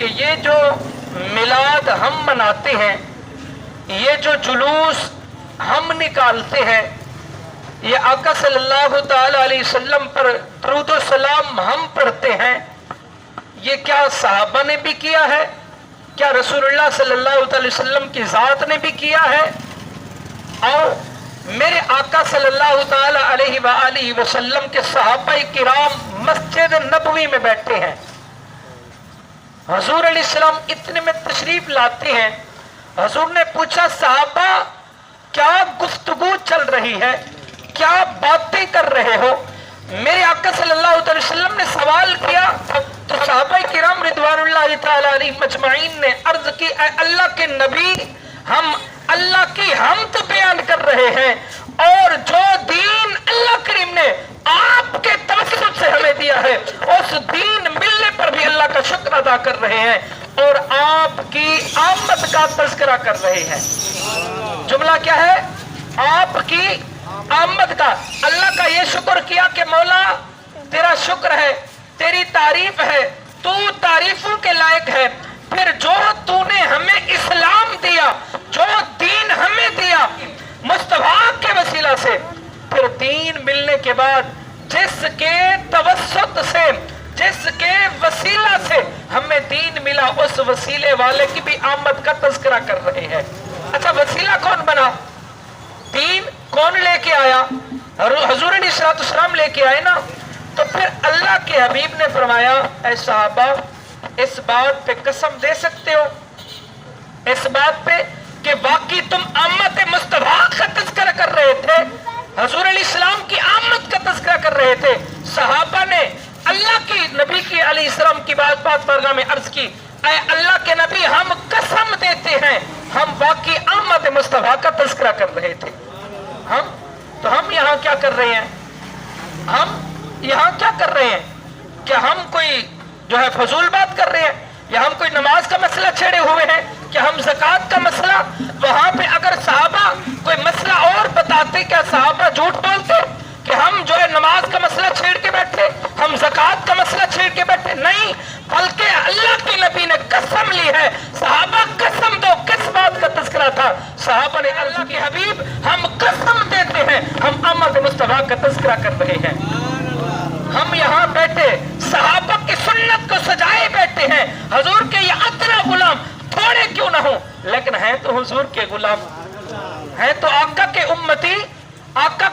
کہ یہ جو میلاد ہم مناتے ہیں، یہ جو جلوس ہم نکالتے ہیں، یہ آقا صلی اللہ تعالی علیہ وسلم پر درود و سلام ہم پڑھتے ہیں، یہ کیا صحابہ نے بھی کیا ہے؟ کیا رسول اللہ صلی اللہ علیہ وسلم کی ذات نے بھی کیا ہے؟ اور میرے آقا صلی اللہ تعالی علیہ وآلہ وسلم کے صحابہ کرام مسجد نبوی میں بیٹھے ہیں، حضور علیہ السلام اتنے میں تشریف لاتے ہیں، حضور نے پوچھا صحابہ کیا گفتگو چل رہی ہے، کیا باتیں کر رہے ہو؟ میرے آقا صلی اللہ علیہ وسلم نے سوال کیا تو صحابہ کرام رضوان اللہ تعالی علیہم مجمعین نے عرض کی، اے اللہ کے نبی، ہم اللہ کی حمد بیان کر رہے ہیں اور جو دین اللہ کریم نے آپ کے توسط سے ہمیں دیا ہے اس دین ملنے پر بھی اللہ کا شکر ادا کر رہے ہیں اور آپ کی آمد کا تذکرہ کر رہے ہیں۔ جملہ کیا ہے؟ آپ کی آمد کا، اللہ کا یہ شکر کیا کہ مولا تیرا شکر ہے، تیری تعریف ہے، تو تعریفوں کے لائق ہے، پھر جو تو نے ہمیں اسلام دیا، جو دین ہمیں دیا مصطفیٰ کے وسیلہ سے، پھر دین ملنے کے بعد جس کے توسط سے، جس کے وسیلہ سے ہمیں دین ملا، اس وسیلے والے کی بھی آمد کا تذکرہ کر رہے ہیں۔ اچھا وسیلہ کون بنا؟ دین کون لے کے آیا؟ حضور علیہ السلام لے کے آئے نا۔ تو پھر اللہ کے حبیب نے فرمایا، اے صحابہ اس بات پہ قسم دے سکتے ہو، اس بات پہ کہ واقعی تم آمد مصطفیٰ کا تذکرہ کر رہے تھے، حضور علیہ السلام کی آمد کا تذکرہ کر رہے تھے؟ صحابہ نے اللہ کی نبی کی علیہ السلام کی بات بارگاہ میں عرض کی، اے اللہ کے نبی ہم قسم دیتے ہیں ہم واقعی آمد مصطفیٰ کا تذکرہ کر رہے تھے۔ ہم یہاں کیا کر رہے ہیں؟ ہم یہاں کیا کر رہے ہیں؟ کیا ہم کوئی جو ہے فضول بات کر رہے ہیں؟ یا ہم کوئی نماز کا مسئلہ چھیڑے ہوئے ہیں؟ کہ ہم زکوٰۃ کا مسئلہ، وہاں پہ اگر صحابہ کوئی مسئلہ اور بتاتے کیا صحابہ جھوٹ بولتے کہ ہم جو ہے نماز کا مسئلہ چھیڑ کے بیٹھے، ہم زکوٰۃ کا مسئلہ چھیڑ کے بیٹھے؟ نہیں، بلکہ اللہ کے نبی نے قسم لی ہے۔ صحابہ قسم دو، کس بات کا تذکرہ تھا؟ صحابہ نے اللہ کے حبیب ہم قسم دیتے ہیں ہم آمد مصطفیٰ کا تذکرہ کر رہے ہیں۔ ہم یہاں بیٹھے صحابہ کی سنت کو سجائے بیٹھے ہیں، حضور کے یہ ادنا غلام تھوڑے کیوں نہ ہوں لیکن ہیں تو حضور کے غلام، ہیں تو آقا کے امتی، آقا